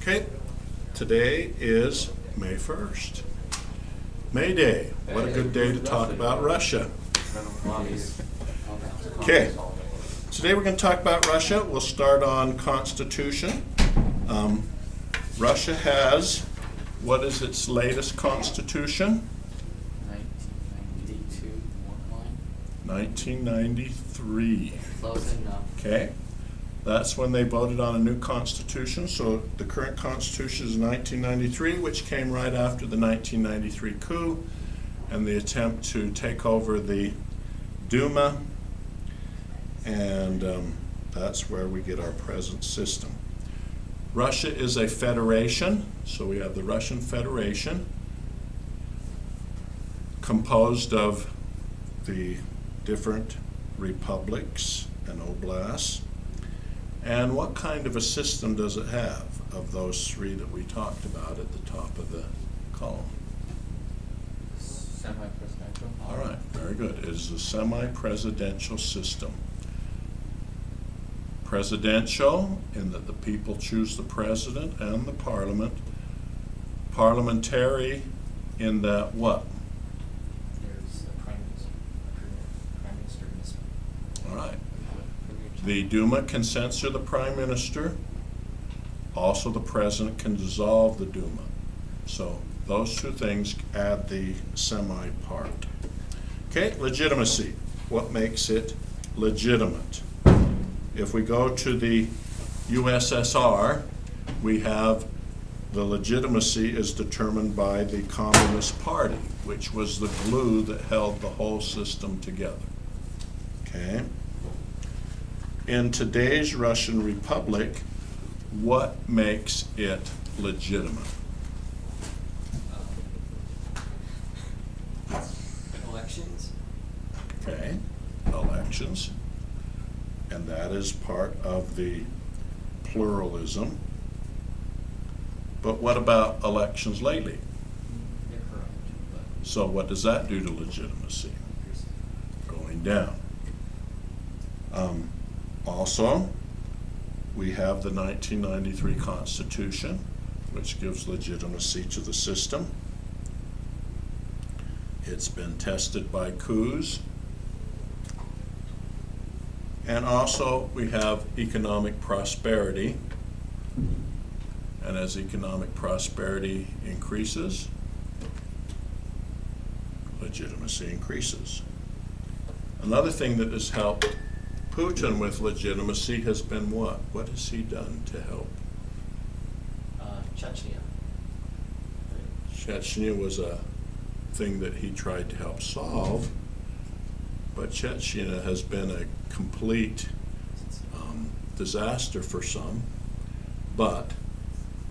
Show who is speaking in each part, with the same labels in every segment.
Speaker 1: Okay, today is May 1st. May Day. What a good day to talk about Russia. Okay, today we're going to talk about Russia. We'll start on Constitution. Russia has, what is its latest constitution? 1993.
Speaker 2: Close enough.
Speaker 1: Okay, that's when they voted on a new constitution. So the current constitution is 1993, which came right after the 1993 coup and the attempt to take over the Duma, and that's where we get our present system. Russia is a federation, so we have the Russian Federation, composed of the different republics and oblasts. And what kind of a system does it have of those three that we talked about at the top of the column?
Speaker 2: Semi-presidential.
Speaker 1: All right, very good. It is a semi-presidential system. Presidential, in that the people choose the president and the parliament. Parliamentary, in that what?
Speaker 2: There's a prime minister in this one.
Speaker 1: All right. The Duma can censor the prime minister. Also, the president can dissolve the Duma. So those two things add the semi part. Okay, legitimacy. What makes it legitimate? If we go to the USSR, we have the legitimacy is determined by the Communist Party, which was the glue that held the whole system together. Okay? In today's Russian Republic, what makes it legitimate?
Speaker 2: Elections.
Speaker 1: Okay, elections. And that is part of the pluralism. But what about elections lately?
Speaker 2: They're corrupt. But
Speaker 1: So what does that do to legitimacy? Going down. Also, we have the 1993 Constitution, which gives legitimacy to the system. It's been tested by coups. And also, we have economic prosperity. And as economic prosperity increases, legitimacy increases. Another thing that has helped Putin with legitimacy has been what? What has he done to help?
Speaker 2: Chechnya.
Speaker 1: Chechnya was a thing that he tried to help solve, but Chechnya has been a complete disaster for some. But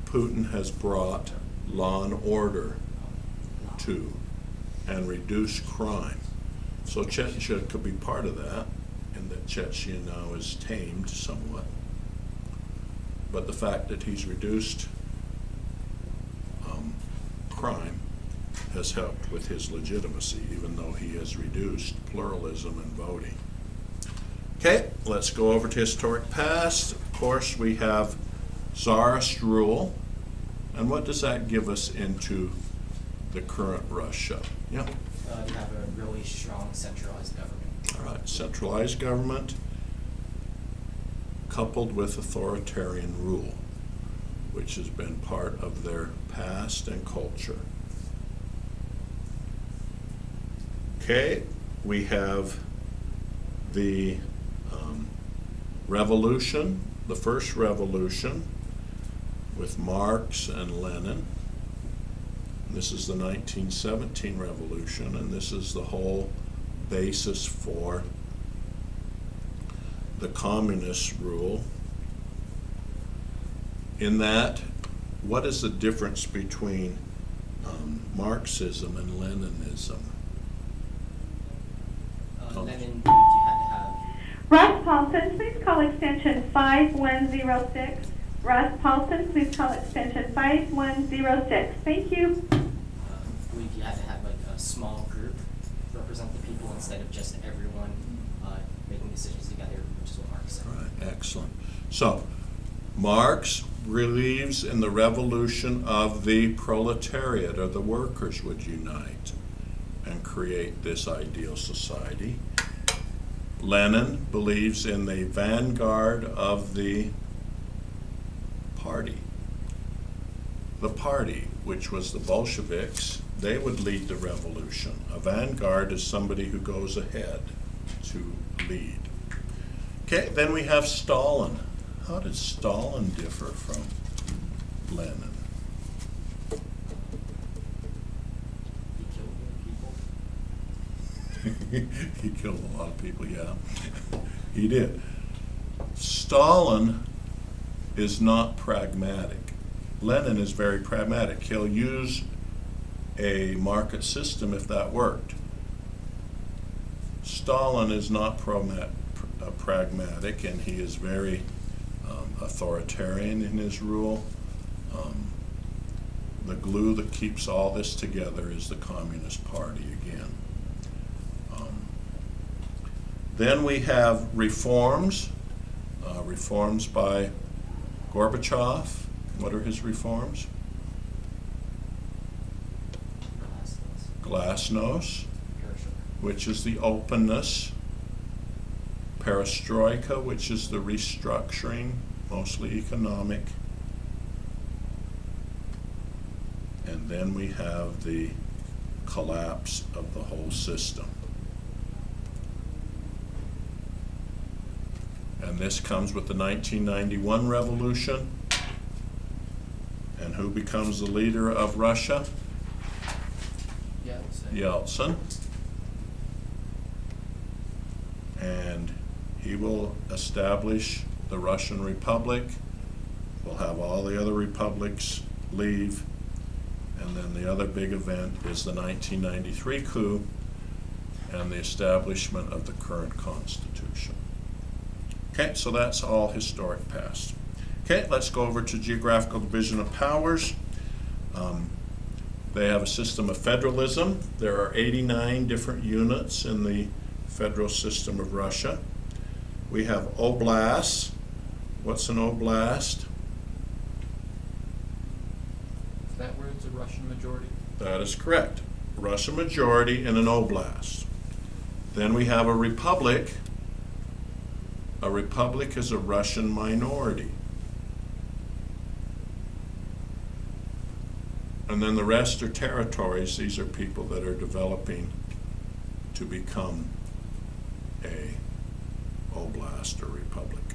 Speaker 1: Putin has brought law and order to and reduced crime. So Chechnya could be part of that, and that Chechnya now is tamed somewhat. But the fact that he's reduced crime has helped with his legitimacy, even though he has reduced pluralism and voting. Okay, let's go over to historic past. Of course, we have Tsarist rule. And what does that give us into the current Russia? Yeah.
Speaker 2: You have a really strong centralized government.
Speaker 1: All right, centralized government coupled with authoritarian rule, which has been part of their past and culture. Okay, we have the revolution, the first revolution with Marx and Lenin. This is the 1917 revolution, and this is the whole basis for the communist rule. In that, what is the difference between Marxism and Leninism?
Speaker 2: Lenin, you had to have.
Speaker 3: Russ Paulson, please call extension 5106. Russ Paulson, please call extension 5106. Thank you.
Speaker 2: I believe you had to have like a small group represent the people instead of just everyone making decisions together, which is what Marx said.
Speaker 1: All right, excellent. So Marx believes in the revolution of the proletariat, or the workers would unite and create this ideal society. Lenin believes in the vanguard of the party. The party, which was the Bolsheviks, they would lead the revolution. A vanguard is somebody who goes ahead to lead. Okay, then we have Stalin. How did Stalin differ from Lenin?
Speaker 2: He killed more people.
Speaker 1: He killed a lot of people, yeah. He did. Stalin is not pragmatic. Lenin is very pragmatic. He'll use a market system if that worked. Stalin is not pragmatic, and he is very authoritarian in his rule. The glue that keeps all this together is the Communist Party again. Then we have reforms, reforms by Gorbachev. What are his reforms? Glasnost, which is the openness. Perestroika, which is the restructuring, mostly economic. And then we have the collapse of the whole system. And this comes with the 1991 revolution. And who becomes the leader of Russia? Yeltsin. And he will establish the Russian Republic. We'll have all the other republics leave. And then the other big event is the 1993 coup and the establishment of the current Constitution. Okay, so that's all historic past. Okay, let's go over to geographical division of powers. They have a system of federalism. There are 89 different units in the federal system of Russia. We have oblasts. What's an oblast?
Speaker 4: Is that where it's a Russian majority?
Speaker 1: That is correct. Russian majority in an oblast. Then we have a republic. A republic is a Russian minority. And then the rest are territories. These are people that are developing to become a oblast or republic.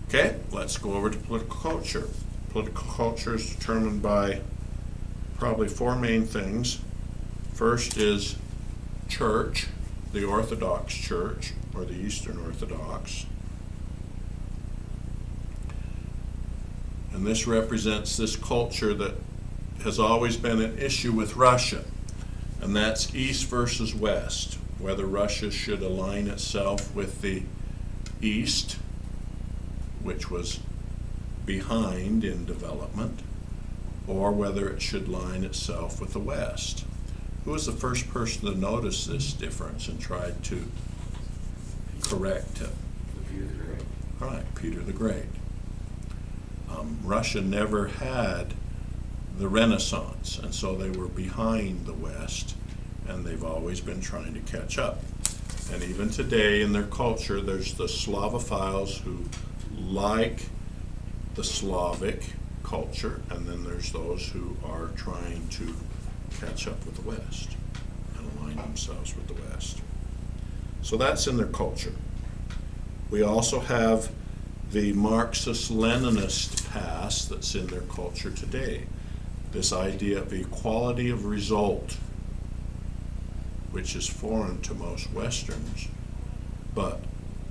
Speaker 1: Okay, let's go over to political culture. Political culture is determined by probably four main things. First is church, the Orthodox Church, or the Eastern Orthodox. And this represents this culture that has always been an issue with Russia, and that's East versus West, whether Russia should align itself with the East, which was behind in development, or whether it should align itself with the West. Who was the first person to notice this difference and tried to correct it?
Speaker 4: Peter the Great.
Speaker 1: All right, Peter the Great. Russia never had the Renaissance, and so they were behind the West, and they've always been trying to catch up. And even today in their culture, there's the Slavophiles who like the Slavic culture, and then there's those who are trying to catch up with the West and align themselves with the West. So that's in their culture. We also have the Marxist-Leninist past that's in their culture today. This idea of equality of result, which is foreign to most Westerns, but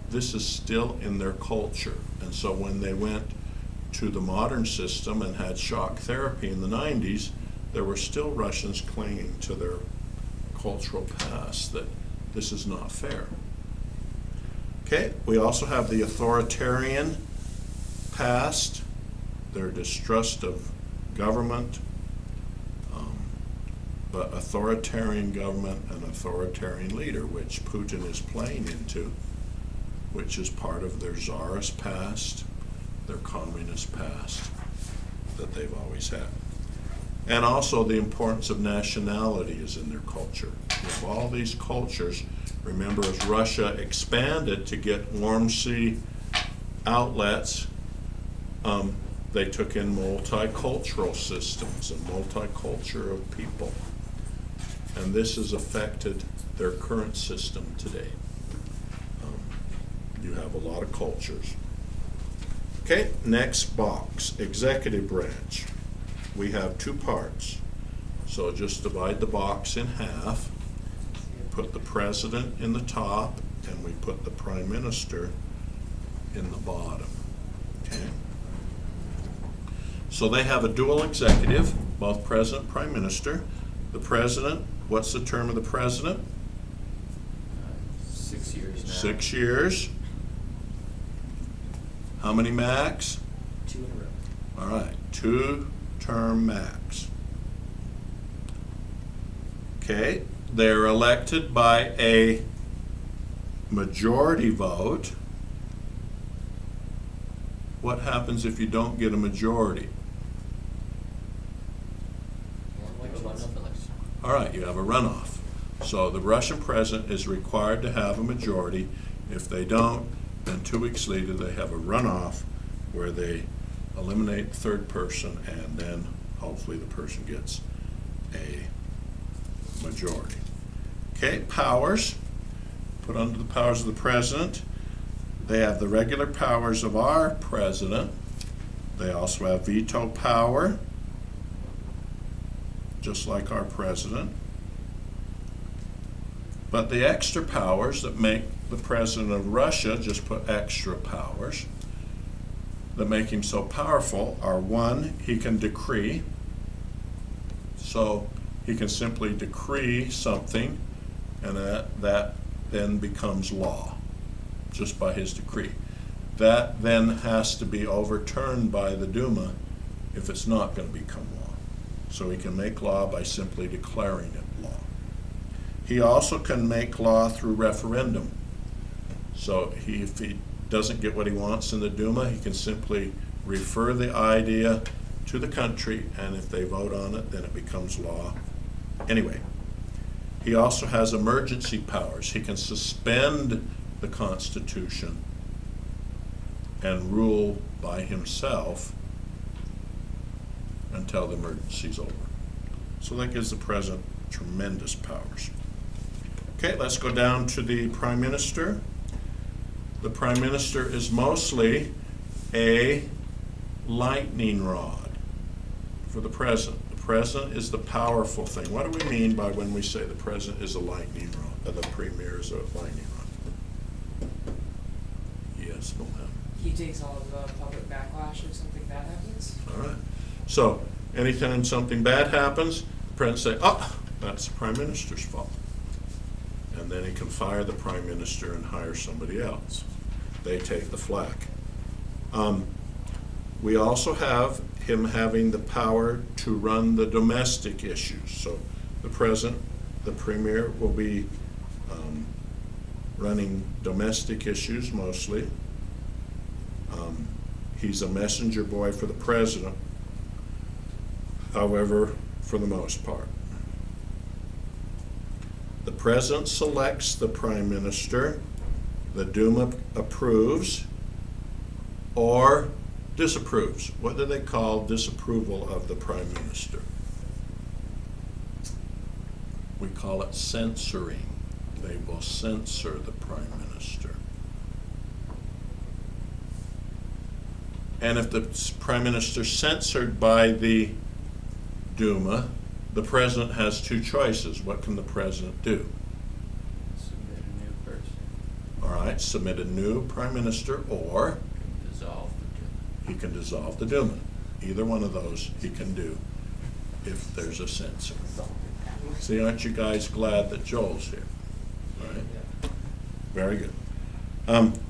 Speaker 1: this is still in their culture. And so when they went to the modern system and had shock therapy in the 90s, there were still Russians clinging to their cultural past, that this is not fair. Okay, we also have the authoritarian past, their distrust of government, but authoritarian government and authoritarian leader, which Putin is playing into, which is part of their czarist past, their communist past that they've always had. And also the importance of nationality is in their culture. You have all these cultures. Remember, as Russia expanded to get warm sea outlets, they took in multicultural systems and multiculture of people. And this has affected their current system today. You have a lot of cultures. Okay, next box, executive branch. We have two parts. So just divide the box in half, put the president in the top, and we put the prime minister in the bottom. Okay? So they have a dual executive, both president, prime minister. The president, what's the term of the president?
Speaker 4: 6 years now.
Speaker 1: 6 years. How many max?
Speaker 2: 2 in a row.
Speaker 1: All right, 2-term max. Okay, they're elected by a majority vote. What happens if you don't get a majority?
Speaker 4: Like a runoff election.
Speaker 1: All right, you have a runoff. So the Russian president is required to have a majority. If they don't, then 2 weeks later they have a runoff where they eliminate the third person, and then hopefully the person gets a majority. Okay, powers. Put under the powers of the president. They have the regular powers of our president. They also have veto power, just like our president. But the extra powers that make the president of Russia, just put extra powers, that make him so powerful are: one, he can decree. So he can simply decree something, and that then becomes law, just by his decree. That then has to be overturned by the Duma if it's not going to become law. So he can make law by simply declaring it law. He also can make law through referendum. So if he doesn't get what he wants in the Duma, he can simply refer the idea to the country, and if they vote on it, then it becomes law. Anyway, he also has emergency powers. He can suspend the Constitution and rule by himself until the emergency's over. So that gives the president tremendous powers. Okay, let's go down to the prime minister. The prime minister is mostly a lightning rod for the president. The president is the powerful thing. What do we mean by when we say the president is a lightning rod, the premier is a lightning rod? Yes, go ahead.
Speaker 5: He takes all of the public backlash if something bad happens.
Speaker 1: All right. So anytime something bad happens, the president say, "Oh, that's the prime minister's fault." And then he can fire the prime minister and hire somebody else. They take the flak. We also have him having the power to run the domestic issues. So the president, the premier, will be running domestic issues mostly. He's a messenger boy for the president, however, for the most part. The president selects the prime minister, the Duma approves or disapproves. What do they call disapproval of the prime minister? We call it censoring. They will censor the prime minister. And if the prime minister is censored by the Duma, the president has two choices. What can the president do?
Speaker 4: Submit a new person.
Speaker 1: All right, submit a new prime minister, or
Speaker 4: Dissolve the Duma.
Speaker 1: he can dissolve the Duma. Either one of those he can do if there's a censor. See, aren't you guys glad that Joel's here? All right, very good.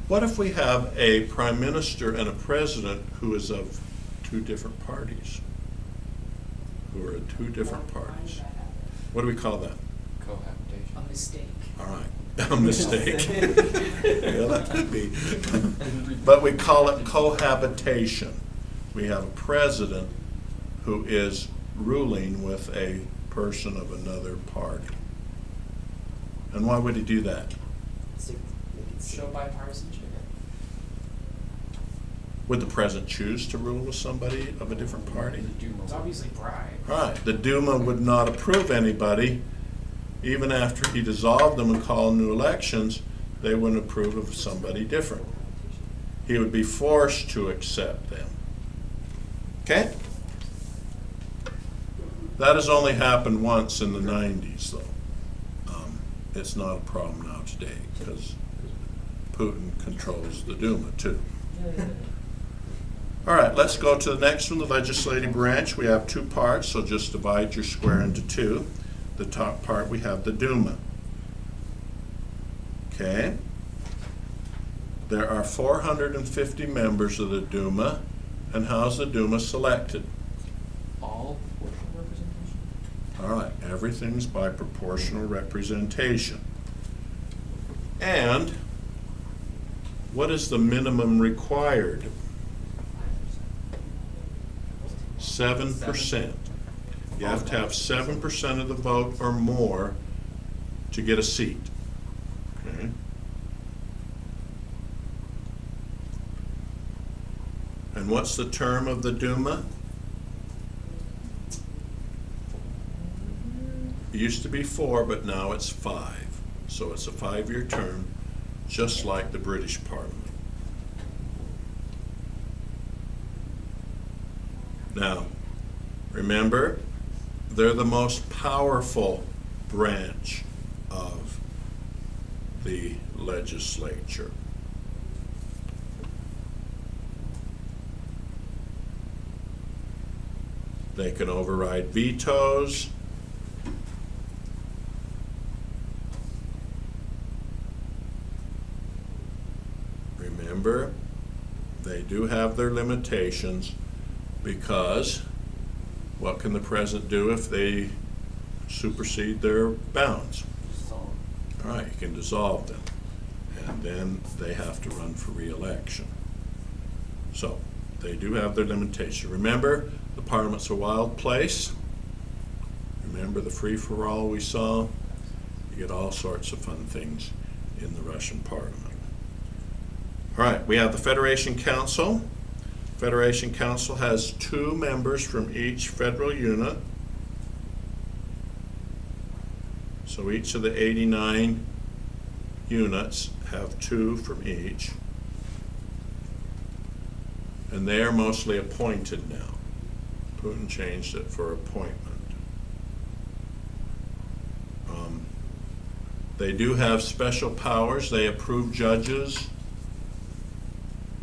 Speaker 1: What if we have a prime minister and a president who is of two different parties? Who are two different
Speaker 5: Why
Speaker 1: parties?
Speaker 5: did that happen?
Speaker 1: What do we call that?
Speaker 4: Cohabitation.
Speaker 5: A mistake.
Speaker 1: All right. A mistake. Yeah, that could be. But we call it cohabitation. We have a president who is ruling with a person of another party. And why would he do that?
Speaker 5: Show bipartisanship.
Speaker 1: Would the president choose to rule with somebody of a different party?
Speaker 5: It's obviously bribe.
Speaker 1: Right, the Duma would not approve anybody, even after he dissolved them and called new elections, they wouldn't approve of somebody different. He would be forced to accept them. Okay? That has only happened once in the 90s, though. It's not a problem now today, because Putin controls the Duma, too. All right, let's go to the next one, the legislative branch. We have two parts, so just divide your square into two. The top part, we have the Duma. Okay? There are 450 members of the Duma, and how's the Duma selected?
Speaker 4: All proportional representation?
Speaker 1: All right, everything's by proportional representation. And what is the minimum required? 7%. You have to have 7% of the vote or more to get a seat. Okay? And what's the term of the Duma? It used to be 4, but now it's 5. So it's a 5-year term, just like the British Parliament. Now, remember, they're the most powerful branch of the legislature. They can override vetoes. Remember, they do have their limitations, because what can the president do if they supersede their bounds? All right, you can dissolve them, and then they have to run for re-election. So they do have their limitation. Remember, the parliament's a wild place. Remember the free-for-all we saw? You get all sorts of fun things in the Russian parliament. All right, we have the Federation Council. Federation Council has 2 members from each federal unit. So each of the 89 units have 2 from each. And they are mostly appointed now. Putin changed it for appointment. They do have special powers. They approve judges.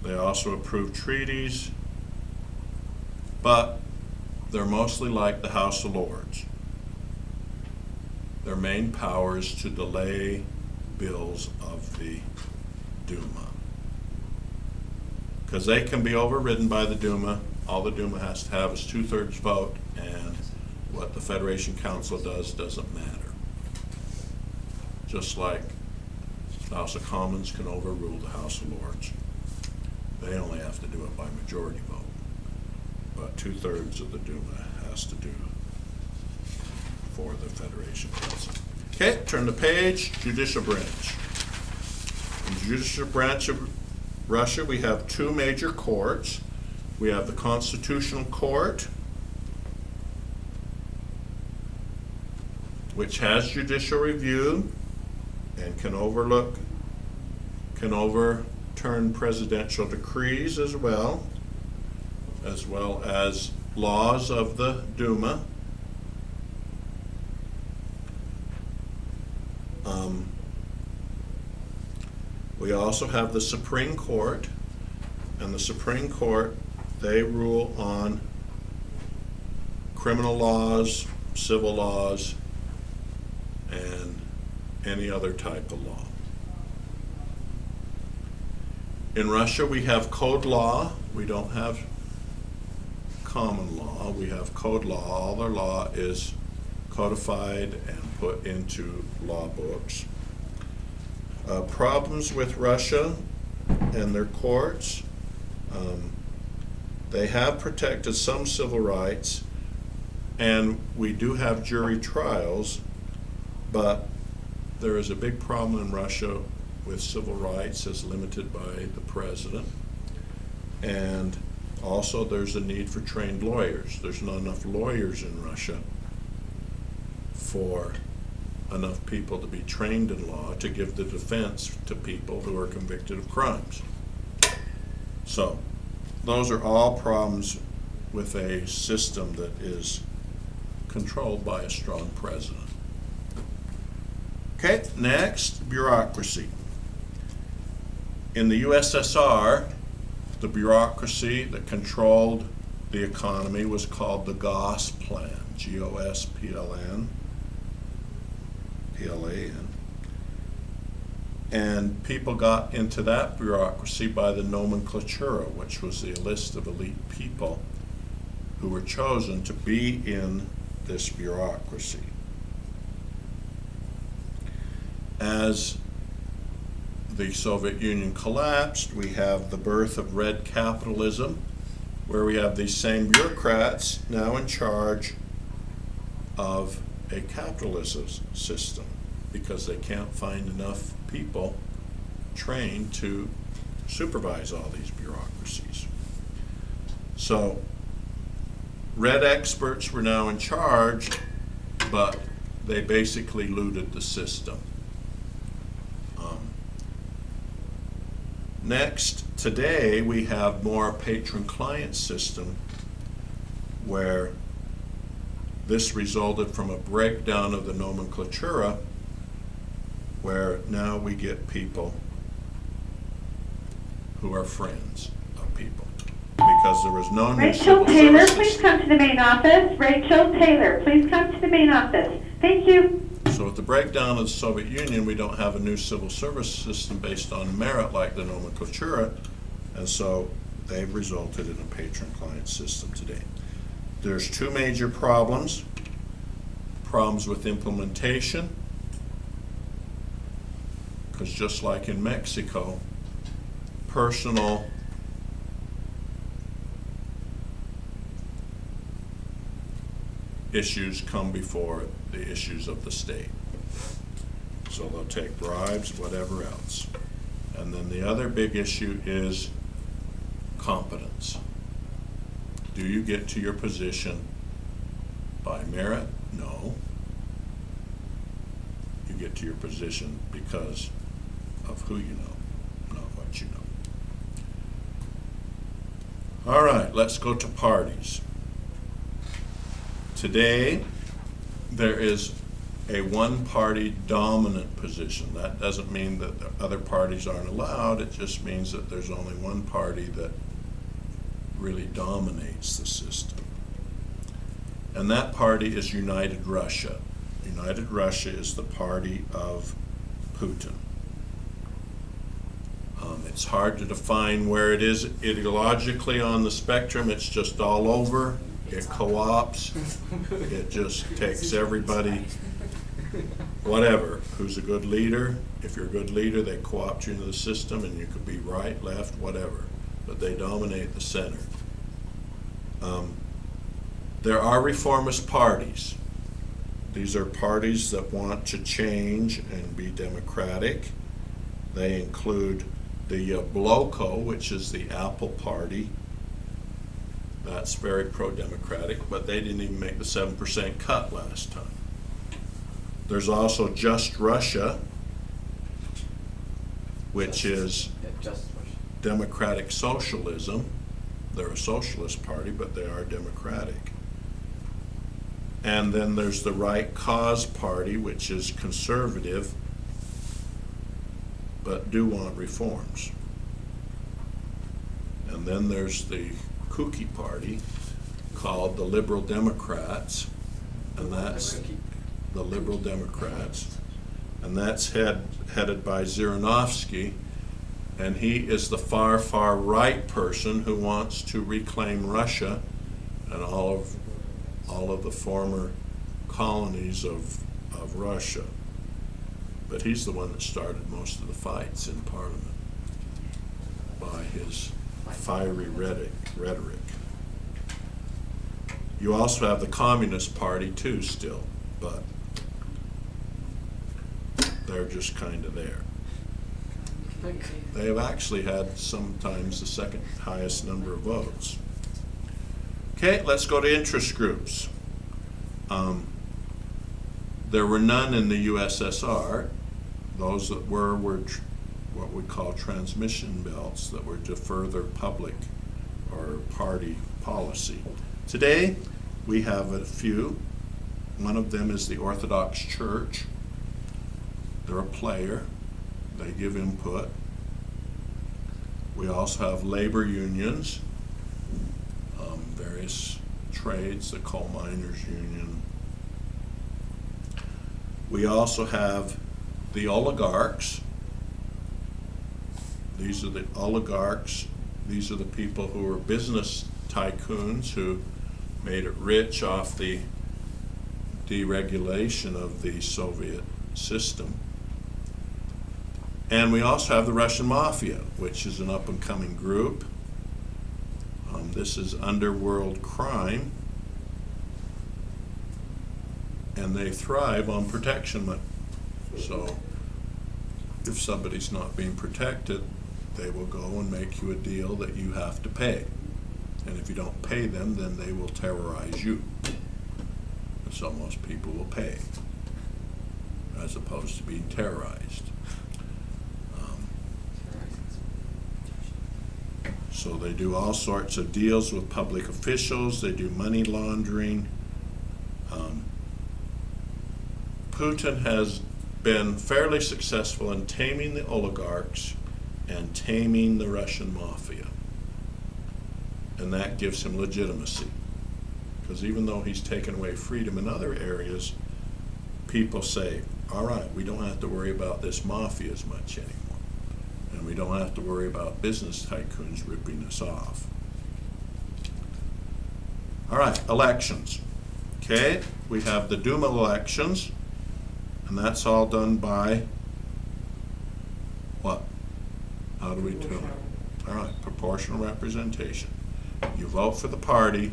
Speaker 1: They also approve treaties, but they're mostly like the House of Lords. Their main power is to delay bills of the Duma, because they can be overridden by the Duma. All the Duma has to have is 2/3 vote, and what the Federation Council does doesn't matter. Just like the House of Commons can overrule the House of Lords. They only have to do it by majority vote. But 2/3 of the Duma has to do for the Federation Council. Okay, turn the page, judicial branch. In the judicial branch of Russia, we have 2 major courts. We have the Constitutional Court, which has judicial review and can overturn presidential decrees as well as laws of the Duma. We also have the Supreme Court, and the Supreme Court, they rule on criminal laws, civil laws, and any other type of law. In Russia, we have code law. We don't have common law. We have code law. All their law is codified and put into law books. Problems with Russia and their courts. They have protected some civil rights, and we do have jury trials, but there is a big problem in Russia with civil rights as limited by the president. And also there's a need for trained lawyers. There's not enough lawyers in Russia for enough people to be trained in law to give the defense to people who are convicted of crimes. So those are all problems with a system that is controlled by a strong president. Okay, next, bureaucracy. In the USSR, the bureaucracy that controlled the economy was called the Gosplan, G-O-S-P-L-N, P-L-A-N. And people got into that bureaucracy by the nomenklatura, which was the list of elite people who were chosen to be in this bureaucracy. As the Soviet Union collapsed, we have the birth of red capitalism, where we have these same bureaucrats now in charge of a capitalist system because they can't find enough people trained to supervise all these bureaucracies. So red experts were now in charge, but they basically looted the system. Next, today we have more patron-client system where this resulted from a breakdown of the nomenklatura, where now we get people who are friends of people because there was no new
Speaker 3: Rachel
Speaker 1: civil
Speaker 3: Taylor,
Speaker 1: service
Speaker 3: please
Speaker 1: system.
Speaker 3: come to the main office. Rachel Taylor, please come to the main office. Thank you.
Speaker 1: So with the breakdown of the Soviet Union, we don't have a new civil service system based on merit like the nomenklatura, and so they've resulted in a patron-client system today. There's two major problems. Problems with implementation, because just like in Mexico, personal issues come before the issues of the state. So they'll take bribes, whatever else. And then the other big issue is competence. Do you get to your position by merit? No. You get to your position because of who you know, not what you know. All right, let's go to parties. Today, there is a one-party dominant position. That doesn't mean that the other parties aren't allowed. It just means that there's only one party that really dominates the system. And that party is United Russia. United Russia is the party of Putin. It's hard to define where it is ideologically on the spectrum. It's just all over. It co-ops. It just takes everybody, whatever, who's a good leader. If you're a good leader, they co-opt you into the system, and you could be right, left, whatever. But they dominate the center. There are reformist parties. These are parties that want to change and be democratic. They include the Bloko, which is the Apple Party. That's very pro-democratic, but they didn't even make the 7% cut last time. There's also Just Russia, which is democratic socialism. They're a socialist party, but they are democratic. And then there's the Right Cause Party, which is conservative, but do want reforms. And then there's the kooky party called the Liberal Democrats, and that's the Liberal Democrats, and that's headed by Zhirinovsky, and he is the far, far right person who wants to reclaim Russia and all of the former colonies of Russia. But he's the one that started most of the fights in Parliament by his fiery rhetoric. You also have the Communist Party too still, but they're just kind of there. They have actually had sometimes the second highest number of votes. Okay, let's go to interest groups. There were none in the USSR. Those that were what we call transmission belts that were to further public or party policy. Today, we have a few. One of them is the Orthodox Church. They're a player. They give input. We also have labor unions, various trades, the coal miners union. We also have the oligarchs. These are the oligarchs. These are the people who are business tycoons who made it rich off the deregulation of the Soviet system. And we also have the Russian Mafia, which is an up-and-coming group. This is underworld crime, and they thrive on protection money. So if somebody's not being protected, they will go and make you a deal that you have to pay. And if you don't pay them, then they will terrorize you. And so most people will pay, as opposed to being terrorized. So they do all sorts of deals with public officials. They do money laundering. Putin has been fairly successful in taming the oligarchs and taming the Russian mafia. And that gives him legitimacy. Because even though he's taken away freedom in other areas, people say, all right, we don't have to worry about this mafia as much anymore. And we don't have to worry about business tycoons ripping us off. All right, elections. Okay, we have the Duma elections, and that's all done by what? How do we do it? All right, proportional representation. You vote for the party,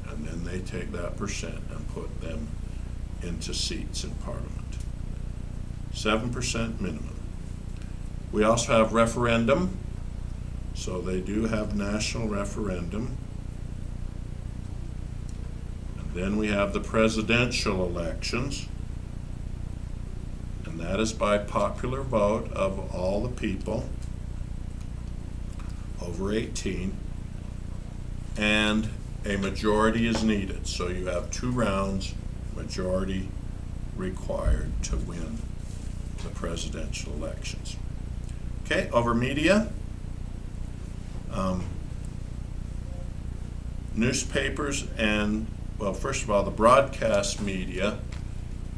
Speaker 1: and then they take that percent and put them into seats in Parliament. 7% minimum. We also have referendum, so they do have national referendum. And then we have the presidential elections, and that is by popular vote of all the people over 18, and a majority is needed. So you have 2 rounds, majority required to win the presidential elections. Okay, over media. Newspapers and, well, first of all, the broadcast media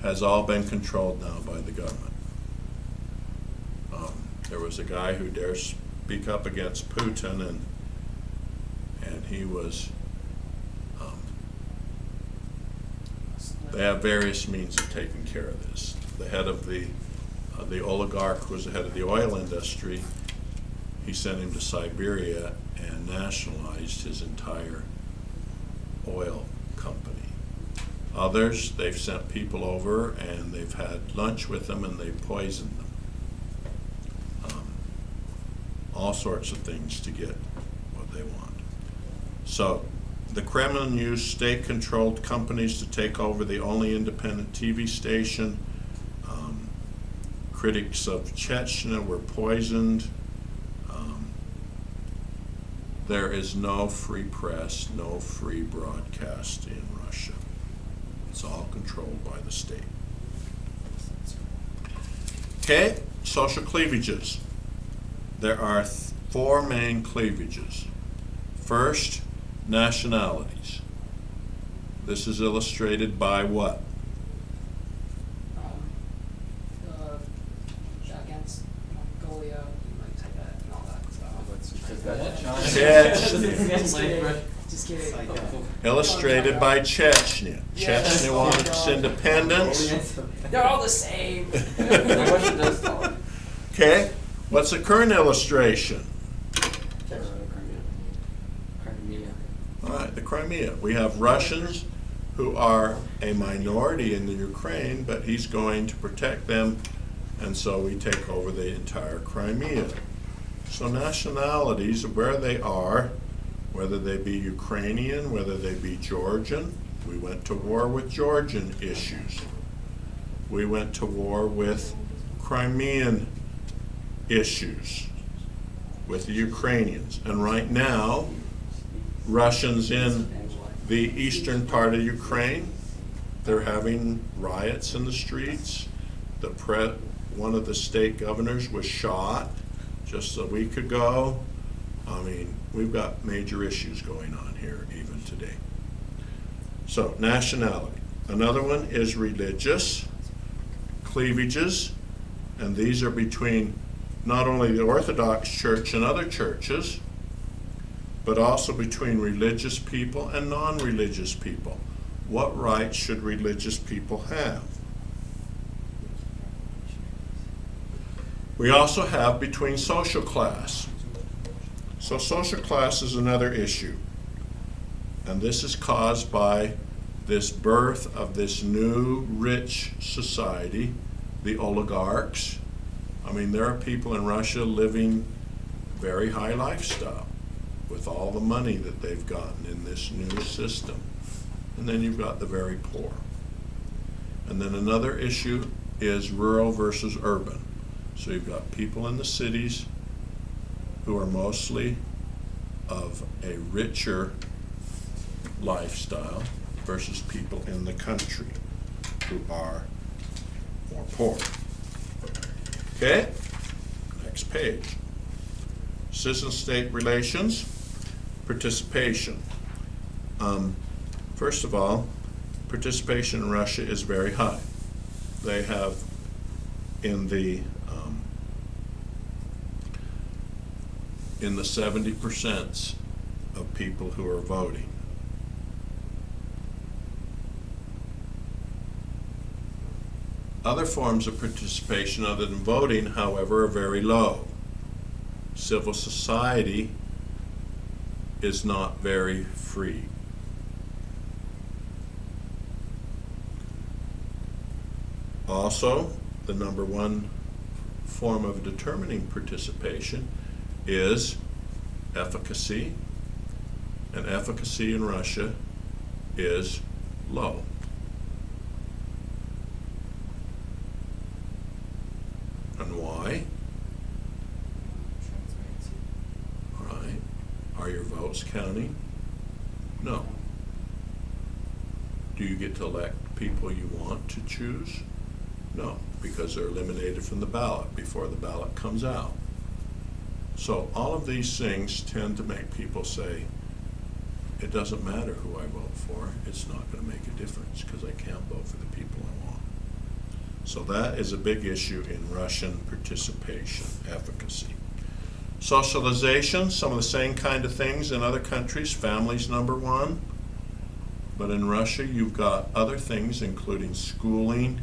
Speaker 1: has all been controlled now by the government. There was a guy who dared speak up against Putin, and he was, they have various means of taking care of this. The head of the oligarch who was the head of the oil industry, he sent him to Siberia and nationalized his entire oil company. Others, they've sent people over and they've had lunch with them and they've poisoned them. All sorts of things to get what they want. So the Kremlin used state-controlled companies to take over the only independent TV station. Critics of Chechnya were poisoned. There is no free press, no free broadcast in Russia. It's all controlled by the state. Okay, social cleavages. There are 4 main cleavages. First, nationalities. This is illustrated by what?
Speaker 5: Against Mongolia, like Tibet and all that stuff.
Speaker 4: Is that China?
Speaker 1: Yeah, Chechnya.
Speaker 5: Just kidding.
Speaker 1: Illustrated by Chechnya.
Speaker 5: Yes.
Speaker 1: Chechnya won its independence.
Speaker 5: They're all the same.
Speaker 4: Russia does talk.
Speaker 1: Okay, what's the current illustration?
Speaker 4: Crimea.
Speaker 1: All right, the Crimea. We have Russians who are a minority in the Ukraine, but he's going to protect them, and so we take over the entire Crimea. So nationalities, where they are, whether they be Ukrainian, whether they be Georgian, we went to war with Georgian issues. We went to war with Crimean issues with the Ukrainians. And right now, Russians in the eastern part of Ukraine, they're having riots in the streets. One of the state governors was shot just a week ago. I mean, we've got major issues going on here even today. So, nationality. Another one is religious cleavages, and these are between not only the Orthodox Church and other churches, but also between religious people and non-religious people. What rights should religious people have? We also have between social class. So social class is another issue. And this is caused by this birth of this new rich society, the oligarchs. I mean, there are people in Russia living very high lifestyle with all the money that they've gotten in this new system. And then you've got the very poor. And then another issue is rural versus urban. So you've got people in the cities who are mostly of a richer lifestyle versus people in the country who are more poor. Okay, next page. Citizen-state relations, participation. First of all, participation in Russia is very high. They have in the 70% of people who are voting. Other forms of participation other than voting, however, are very low. Civil society is not very free. Also, the number one form of determining participation is efficacy, and efficacy in Russia is low. And why? All right. Are your votes counting? No. Do you get to elect people you want to choose? No, because they're eliminated from the ballot before the ballot comes out. So all of these things tend to make people say, it doesn't matter who I vote for, it's not going to make a difference because I can't vote for the people I want. So that is a big issue in Russian participation, efficacy. Socialization, some of the same kind of things in other countries. Family's number one. But in Russia, you've got other things, including schooling,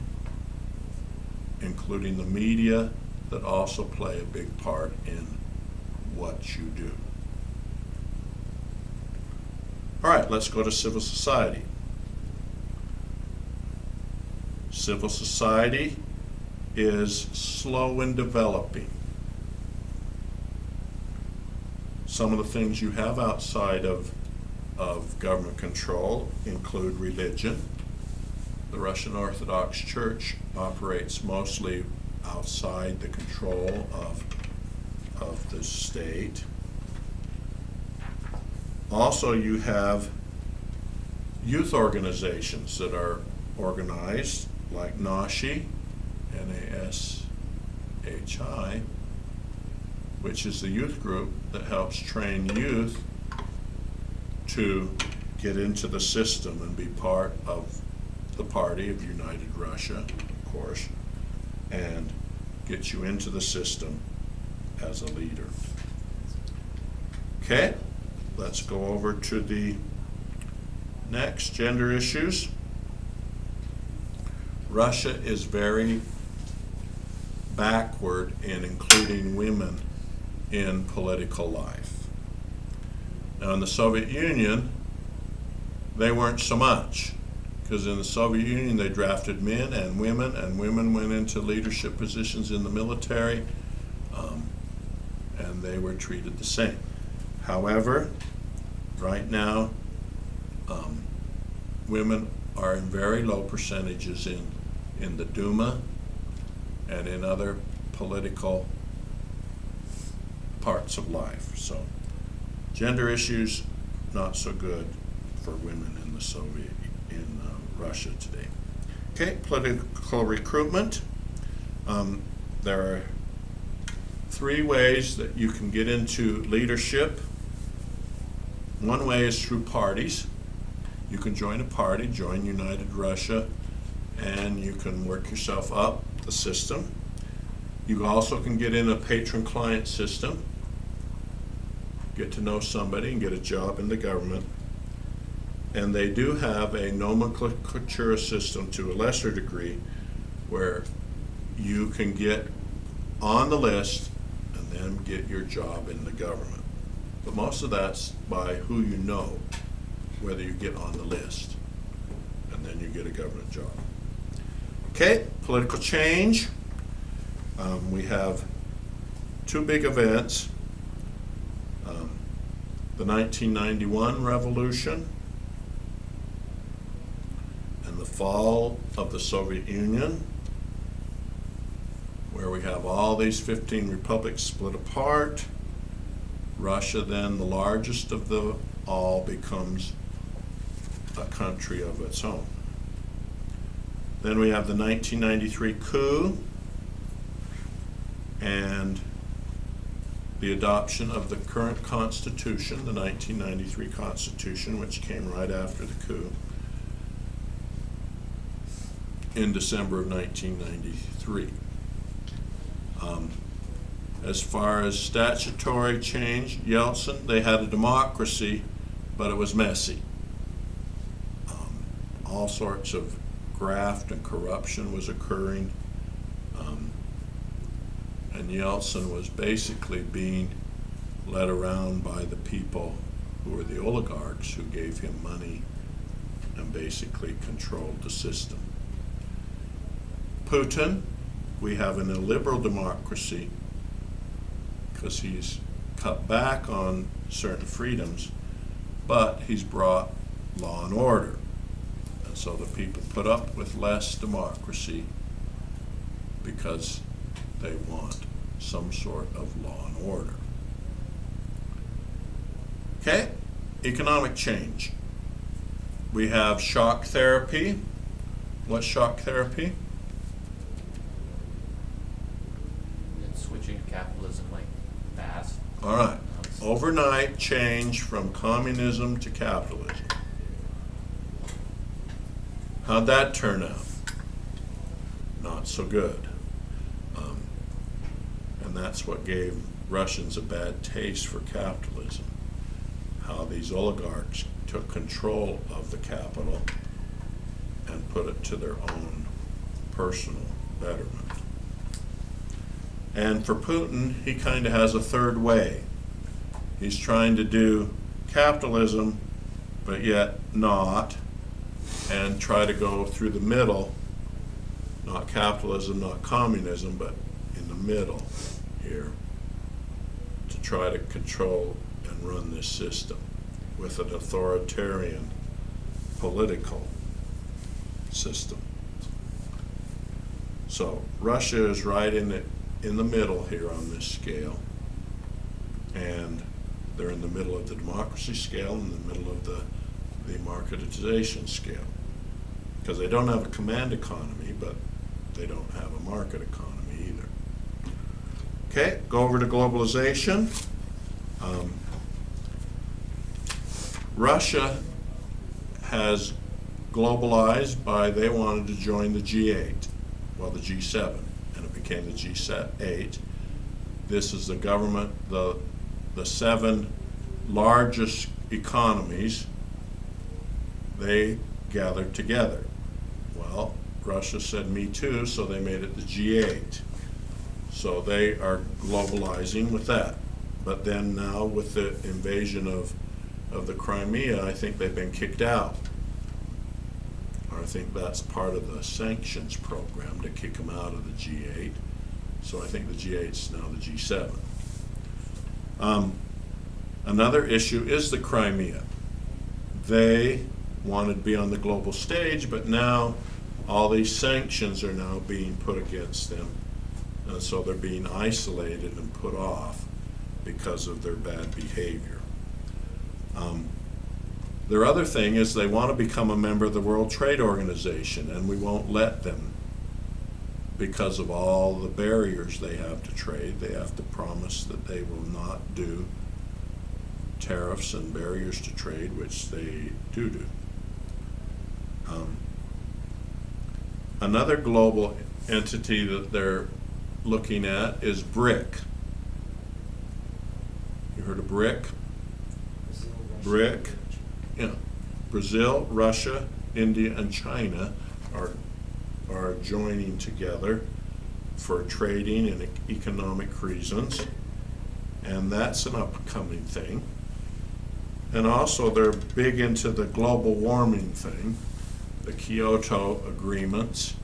Speaker 1: including the media, that also play a big part in what you do. All right, let's go to civil society. Civil society is slow in developing. Some of the things you have outside of government control include religion. The Russian Orthodox Church operates mostly outside the control of the state. Also, you have youth organizations that are organized, like NASHI, N-A-S-H-I, which is the youth group that helps train youth to get into the system and be part of the party of United Russia, of course, and get you into the system as a leader. Okay, let's go over to the next, gender issues. Russia is very backward in including women in political life. Now, in the Soviet Union, they weren't so much, because in the Soviet Union they drafted men and women went into leadership positions in the military, and they were treated the same. However, right now, women are in very low percentages in the Duma and in other political parts of life. So, gender issues, not so good for women in Russia today. Okay, political recruitment. There are 3 ways that you can get into leadership. One way is through parties. You can join a party, join United Russia, and you can work yourself up the system. You also can get in a patron-client system, get to know somebody and get a job in the government. And they do have a nomenclature system to a lesser degree where you can get on the list and then get your job in the government. But most of that's by who you know, whether you get on the list, and then you get a government job. Okay, political change. We have 2 big events. The 1991 revolution and the fall of the Soviet Union, where we have all these 15 republics split apart. Russia, then the largest of the all, becomes a country of its own. Then we have the 1993 coup and the adoption of the current Constitution, the 1993 Constitution, which came right after the coup in December of 1993. As far as statutory change, Yeltsin, they had a democracy, but it was messy. All sorts of graft and corruption was occurring. And Yeltsin was basically being led around by the people who were the oligarchs who gave him money and basically controlled the system. Putin, we have an illiberal democracy because he's cut back on certain freedoms, but he's brought law and order. And so the people put up with less democracy because they want some sort of law and order. Okay, economic change. We have shock therapy. What's shock therapy?
Speaker 4: It's switching to capitalism like fast.
Speaker 1: All right, overnight change from communism to capitalism. How'd that turn out? Not so good. And that's what gave Russians a bad taste for capitalism. How these oligarchs took control of the capital and put it to their own personal betterment. And for Putin, he kind of has a third way. He's trying to do capitalism, but yet not, and try to go through the middle, not capitalism, not communism, but in the middle here, to try to control and run this system with an authoritarian political system. So Russia is right in the middle here on this scale, and they're in the middle of the democracy scale and in the middle of the marketization scale, because they don't have a command economy, but they don't have a market economy either. Okay, go over to globalization. Russia has globalized by, they wanted to join the G8, well, the G7, and it became the G8. This is the government, the 7 largest economies, they gathered together. Well, Russia said, me too, so they made it the G8. So they are globalizing with that. But then now with the invasion of the Crimea, I think they've been kicked out. Or I think that's part of the sanctions program to kick them out of the G8. So I think the G8 is now the G7. Another issue is the Crimea. They wanted to be on the global stage, but now all these sanctions are now being put against them. And so they're being isolated and put off because of their bad behavior. Their other thing is they want to become a member of the World Trade Organization, and we won't let them because of all the barriers they have to trade. They have to promise that they will not do tariffs and barriers to trade, which they do. Another global entity that they're looking at is BRIC. You heard of BRIC? BRIC, yeah. Brazil, Russia, India, and China are joining together for trading and economic reasons, and that's an upcoming thing. And also they're big into the global warming thing, the Kyoto agreements,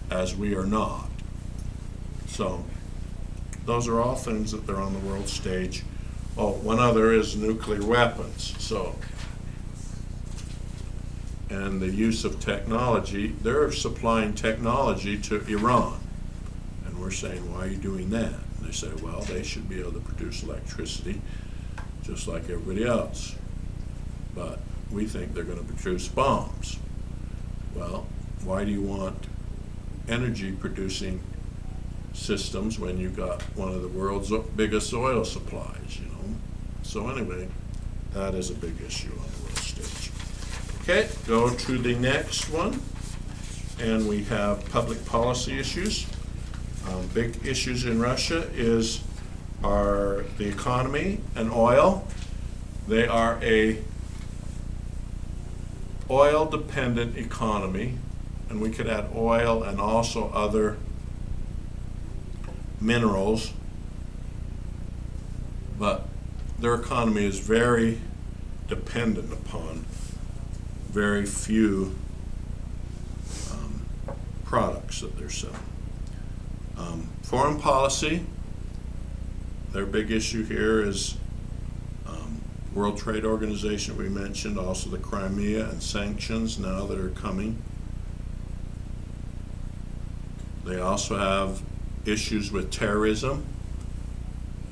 Speaker 1: as we are not. So those are all things that they're on the world stage. Oh, one other is nuclear weapons. So, and the use of technology, they're supplying technology to Iran. And we're saying, why are you doing that? And they say, well, they should be able to produce electricity just like everybody else. But we think they're going to produce bombs. Well, why do you want energy producing systems when you've got one of the world's biggest oil supplies, you know? So anyway, that is a big issue on the world stage. Okay, go to the next one. And we have public policy issues. Big issues in Russia are the economy and oil. They are a oil-dependent economy, and we could add oil and also other minerals, but their economy is very dependent upon very few products that they're selling. Foreign policy, their big issue here is World Trade Organization we mentioned, also the Crimea and sanctions now that are coming. They also have issues with terrorism,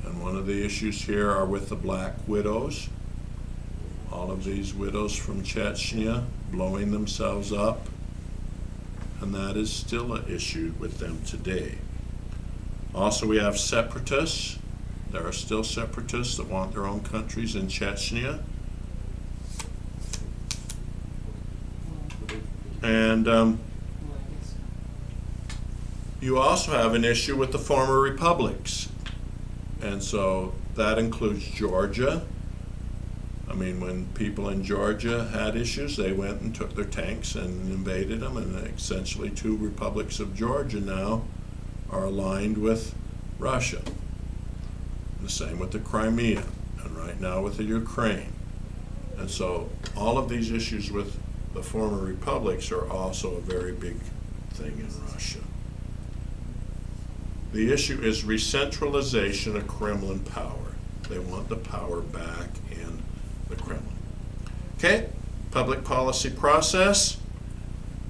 Speaker 1: and one of the issues here are with the black widows. All of these widows from Chechnya blowing themselves up, and that is still an issue with them today. Also, we have separatists. There are still separatists that want their own countries in Chechnya. And you also have an issue with the former republics. And so that includes Georgia. I mean, when people in Georgia had issues, they went and took their tanks and invaded them, and essentially 2 republics of Georgia now are aligned with Russia. The same with the Crimea, and right now with the Ukraine. And so all of these issues with the former republics are also a very big thing in Russia. The issue is recentralization of Kremlin power. They want the power back in the Kremlin. Okay, public policy process,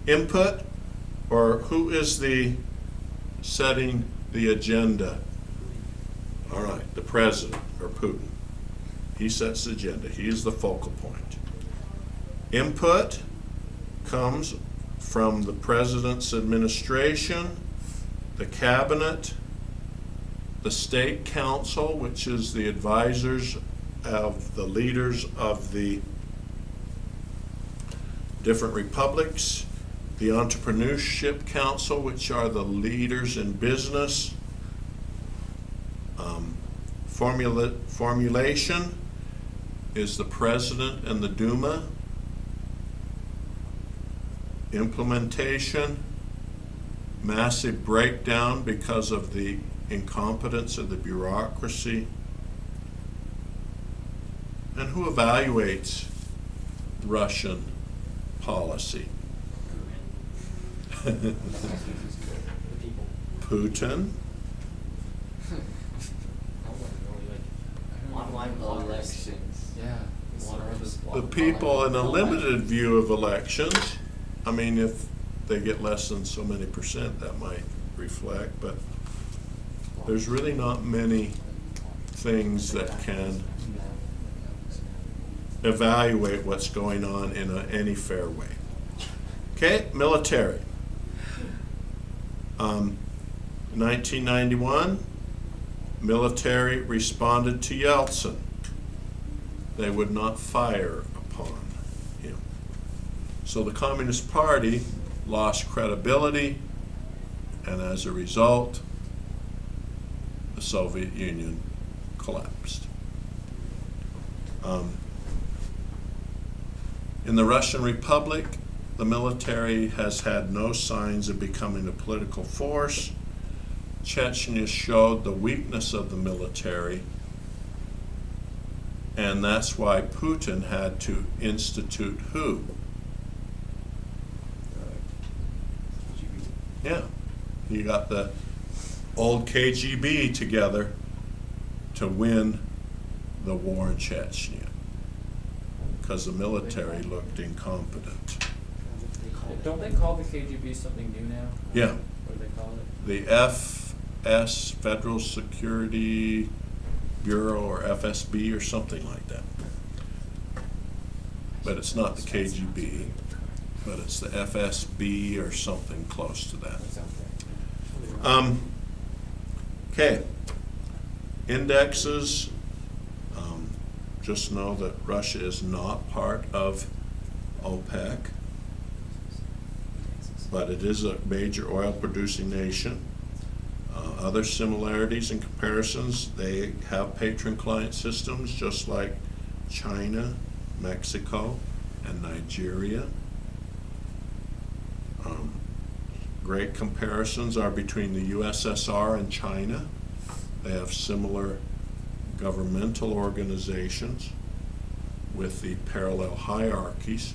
Speaker 1: input, or who is the setting the agenda? All right, the president, or Putin. He sets the agenda. He is the focal point. Input comes from the president's administration, the cabinet, the state council, which is the advisors of the leaders of the different republics, the entrepreneurship council, which are the leaders in business, Formulation is the President and the Duma. Implementation, massive breakdown because of the incompetence of the bureaucracy. And who evaluates Russian policy?
Speaker 2: The people.
Speaker 1: Putin.
Speaker 2: Online bloggers.
Speaker 4: Yeah.
Speaker 2: Bloggers.
Speaker 1: The people in a limited view of elections, I mean, if they get less than so many percent, that might reflect, but there's really not many things that can evaluate what's going on in any fair way. Okay, military. 1991, military responded to Yeltsin. They would not fire upon him. So the Communist Party lost credibility, and as a result, the Soviet Union collapsed. In the Russian Republic, the military has had no signs of becoming a political force. Chechnya showed the weakness of the military, and that's why Putin had to institute who? Yeah, he got the old KGB together to win the war in Chechnya, because the military looked incompetent.
Speaker 4: Don't they call the KGB something new now?
Speaker 1: Yeah,
Speaker 4: What do they call it?
Speaker 1: the FS, Federal Security Bureau, or FSB, or something like that. But it's not the KGB, but it's the FSB or something close to that. Okay, indexes. Just know that Russia is not part of OPEC, but it is a major oil producing nation. Other similarities and comparisons, they have patron-client systems just like China, Mexico, and Nigeria. Great comparisons are between the USSR and China. They have similar governmental organizations with the parallel hierarchies.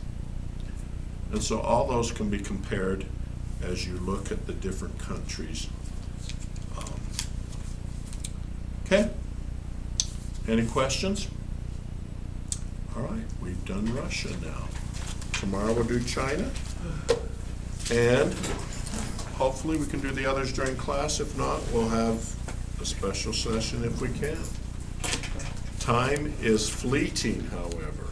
Speaker 1: And so all those can be compared as you look at the different countries. Okay, any questions? All right, we've done Russia now. Tomorrow we'll do China, and hopefully we can do the others during class. If not, we'll have a special session if we can. Time is fleeting, however.